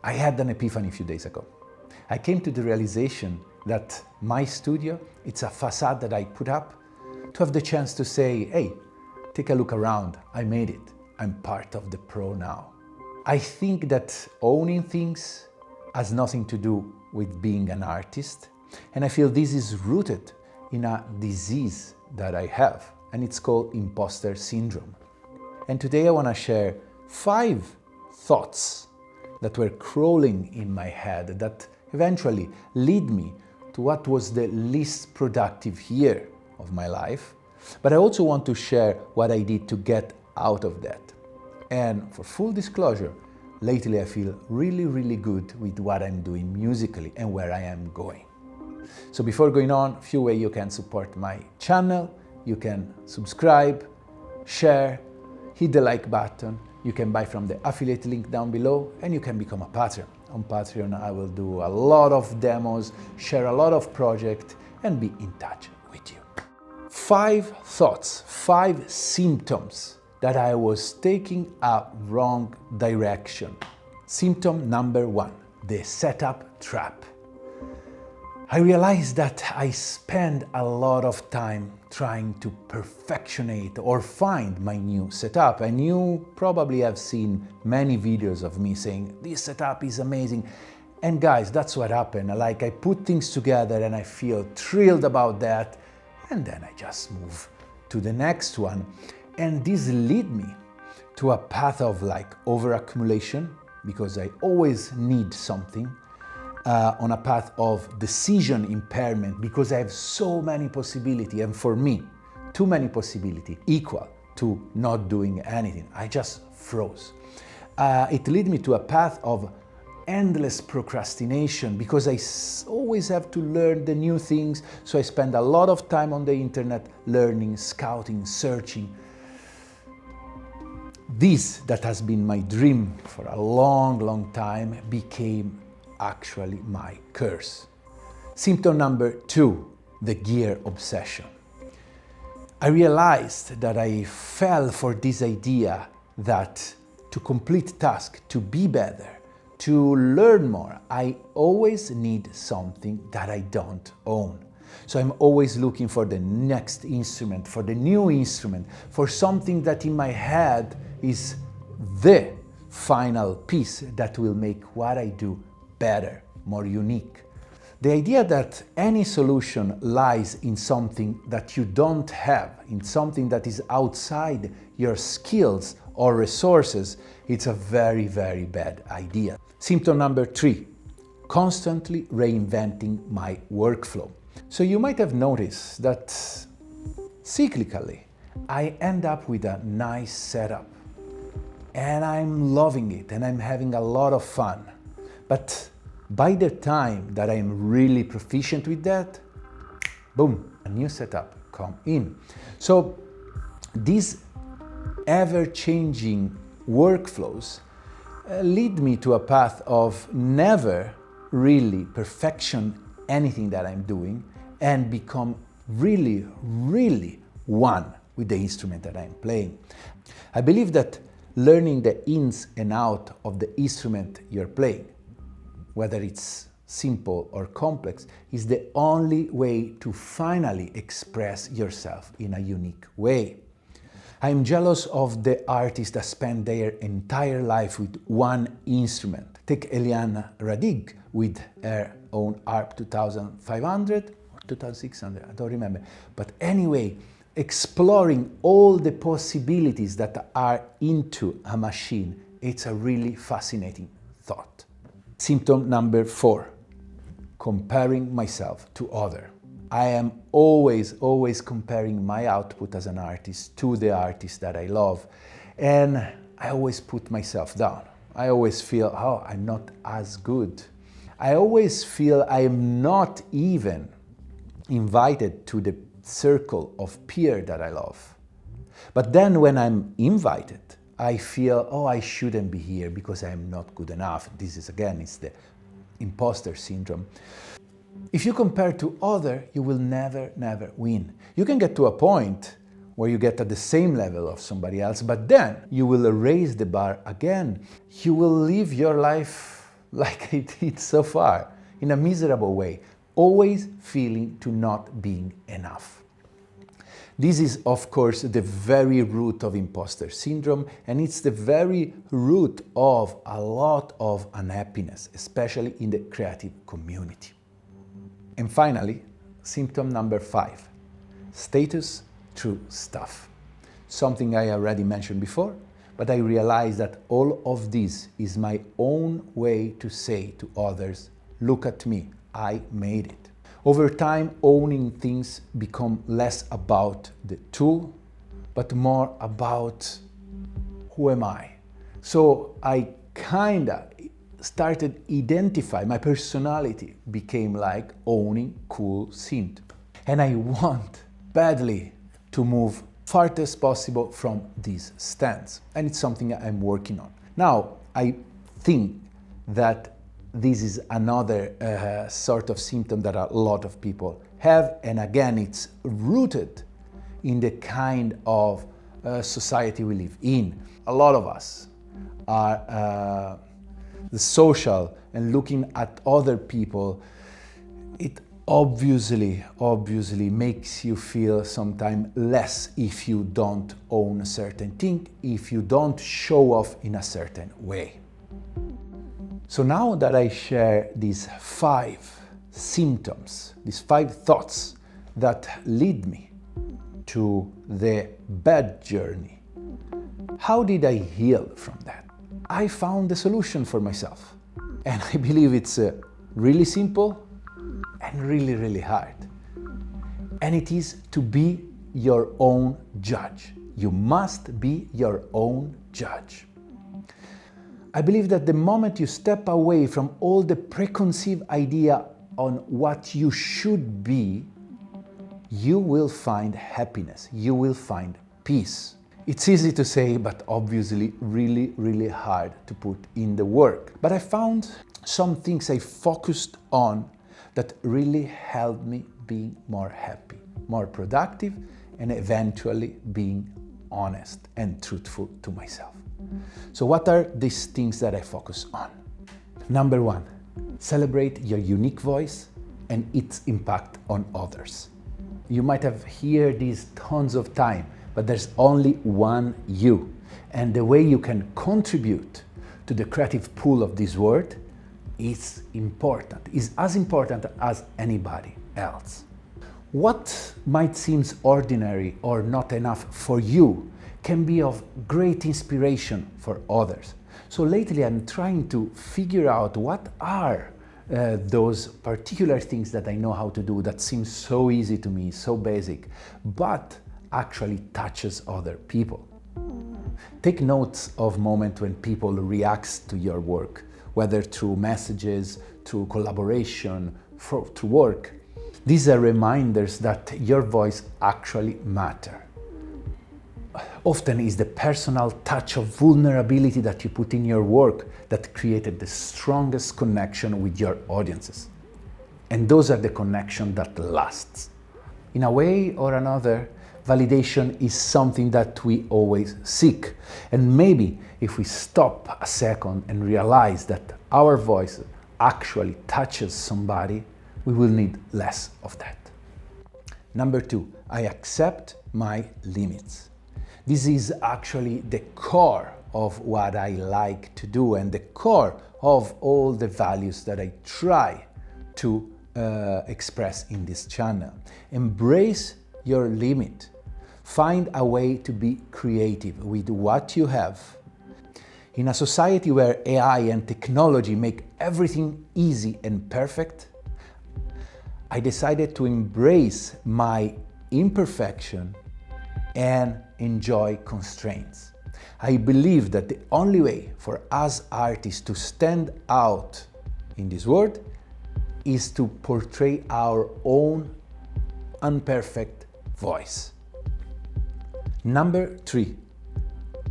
I had an epiphany a few days ago. I came to the realization that my studio, it's a facade that I put up to have the chance to say, hey, take a look around, I made it, I'm part of the pro now. I think that owning things has nothing to do with being an artist, and I feel this is rooted in a disease that I have, and it's called imposter syndrome. And today I want to share 5 thoughts that were crawling in my head that eventually lead me to what was the least productive year of my life. But I also want to share what I did to get out of that. And for full disclosure, lately I feel really good with what I'm doing musically and where I am going. So before going on, a few ways you can support my channel. You can subscribe, share, hit the like button. You can buy from the affiliate link down below, and you can become a patron. On Patreon, I will do a lot of demos, share a lot of projects, and be in touch with you. 5 thoughts, 5 symptoms that I was taking a wrong direction. Symptom number 1, the setup trap. I realized that I spend a lot of time trying to perfectionate or find my new setup, and you probably have seen many videos of me saying, this setup is amazing. And guys, that's what happened. Like, I put things together and I feel thrilled about that, and then I just move to the next one. And this lead me to a path of like overaccumulation, because I always need something. On a path of decision impairment, because I have so many possibilities, and for me, too many possibilities equal to not doing anything. I just froze. It led me to a path of endless procrastination, because I always have to learn the new things, so I spend a lot of time on the internet learning, scouting, searching. This, that has been my dream for a long time, became actually my curse. Symptom number 2, the gear obsession. I realized that I fell for this idea that to complete tasks, to be better, to learn more, I always need something that I don't own. So I'm always looking for the next instrument, for the new instrument, for something that in my head is the final piece that will make what I do better, more unique. The idea that any solution lies in something that you don't have, in something that is outside your skills or resources, it's a very bad idea. Symptom number 3, constantly reinventing my workflow. So you might have noticed that cyclically, I end up with a nice setup, and I'm loving it, and I'm having a lot of fun. But by the time that I'm really proficient with that, boom, a new setup comes in. So these ever-changing workflows lead me to a path of never really perfection anything that I'm doing, and become really one with the instrument that I'm playing. I believe that learning the ins and outs of the instrument you're playing, whether it's simple or complex, is the only way to finally express yourself in a unique way. I'm jealous of the artists that spend their entire life with one instrument. Take Eliana Radig with her own ARP 2500 or 2600, I don't remember. But anyway, exploring all the possibilities that are into a machine, it's a really fascinating thought. Symptom number 4, comparing myself to others. I am always comparing my output as an artist to the artist that I love, and I always put myself down. I always feel, oh, I'm not as good. I always feel I am not even invited to the circle of peers that I love. But then when I'm invited, I feel, oh, I shouldn't be here because I'm not good enough. This is, again, it's the imposter syndrome. If you compare to others, you will never win. You can get to a point where you get at the same level of somebody else, but then you will raise the bar again. You will live your life like I did so far, in a miserable way, always feeling to not being enough. This is, of course, the very root of imposter syndrome, and it's the very root of a lot of unhappiness, especially in the creative community. And finally, symptom number 5, status through stuff. Something I already mentioned before, but I realized that all of this is my own way to say to others, look at me, I made it. Over time, owning things become less about the tool, but more about who am I. So I kinda started identify, my personality became like owning cool synth. And I want badly to move farthest possible from this stance. And it's something I'm working on. Now, I think that this is another sort of symptom that a lot of people have, and again, it's rooted in the kind of society we live in. A lot of us are the social and looking at other people. It obviously makes you feel sometimes less if you don't own a certain thing, if you don't show off in a certain way. So now that I share these 5 symptoms, these 5 thoughts that lead me to the bad journey, how did I heal from that? I found the solution for myself. And I believe it's really simple and really hard. And it is to be your own judge. You must be your own judge. I believe that the moment you step away from all the preconceived idea on what you should be, you will find happiness, you will find peace. It's easy to say, but obviously really hard to put in the work. But I found some things I focused on that really helped me being more happy, more productive, and eventually being honest and truthful to myself. So what are these things that I focus on? Number 1, celebrate your unique voice and its impact on others. You might have heard this tons of time, but there's only one you. And the way you can contribute to the creative pool of this world is important, is as important as anybody else. What might seem ordinary or not enough for you can be of great inspiration for others. So lately I'm trying to figure out what are those particular things that I know how to do that seem so easy to me, so basic, but actually touches other people. Take notes of moments when people react to your work, whether through messages, through collaboration, through work. These are reminders that your voice actually matters. Often it's the personal touch of vulnerability that you put in your work that created the strongest connection with your audiences. And those are the connections that lasts. In a way or another, validation is something that we always seek. And maybe if we stop a second and realize that our voice actually touches somebody, we will need less of that. Number 2, I accept my limits. This is actually the core of what I like to do and the core of all the values that I try to express in this channel. Embrace your limit. Find a way to be creative with what you have. In a society where AI and technology make everything easy and perfect, I decided to embrace my imperfection and enjoy constraints. I believe that the only way for us artists to stand out in this world is to portray our own imperfect voice. Number 3,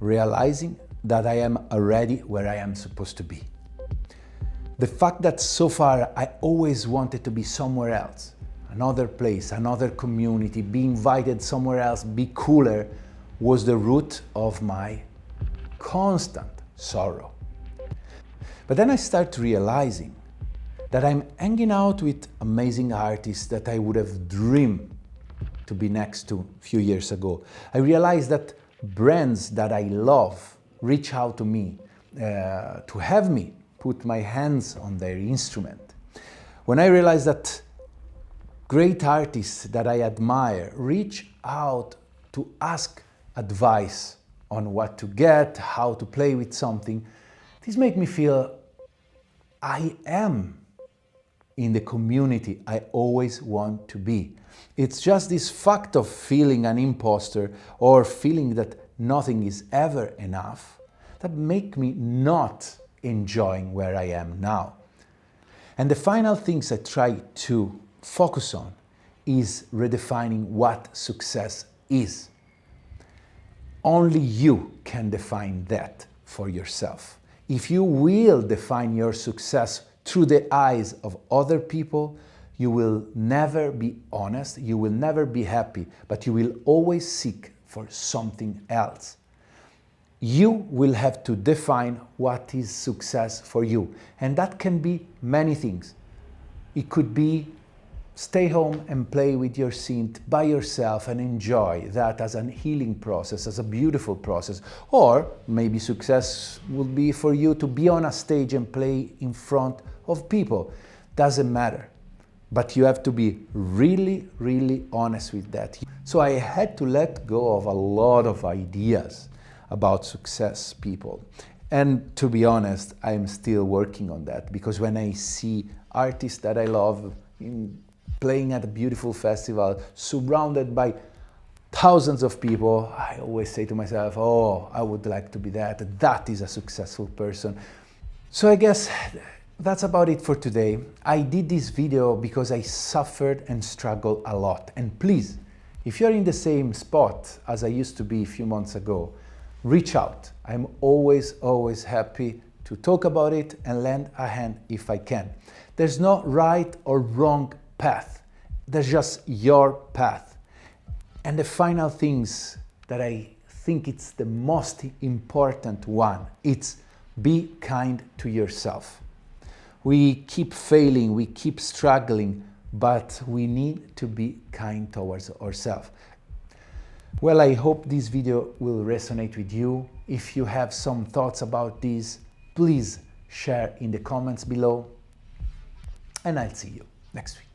realizing that I am already where I am supposed to be. The fact that so far I always wanted to be somewhere else, another place, another community, be invited somewhere else, be cooler, was the root of my constant sorrow. But then I start realizing that I'm hanging out with amazing artists that I would have dreamed to be next to a few years ago. I realized that brands that I love reach out to me to have me put my hands on their instrument. When I realized that great artists that I admire reach out to ask advice on what to get, how to play with something, this makes me feel I am in the community I always want to be. It's just this fact of feeling an imposter or feeling that nothing is ever enough that make me not enjoying where I am now. And the final things I try to focus on is redefining what success is. Only you can define that for yourself. If you will define your success through the eyes of other people, you will never be honest, you will never be happy, but you will always seek for something else. You will have to define what is success for you. And that can be many things. It could be stay home and play with your synth by yourself and enjoy that as a healing process, as a beautiful process. Or maybe success will be for you to be on a stage and play in front of people. Doesn't matter. But you have to be really, really honest with that. So I had to let go of a lot of ideas about success people. And to be honest, I'm still working on that, because when I see artists that I love playing at a beautiful festival, surrounded by thousands of people, I always say to myself, oh, I would like to be that. That is a successful person. So I guess that's about it for today. I did this video because I suffered and struggled a lot. And please, if you're in the same spot as I used to be a few months ago, reach out. I'm always happy to talk about it and lend a hand if I can. There's no right or wrong path. There's just your path. And the final things that I think it's the most important one, it's be kind to yourself. We keep failing, we keep struggling, but we need to be kind towards ourselves. Well, I hope this video will resonate with you. If you have some thoughts about this, please share in the comments below. And I'll see you next week.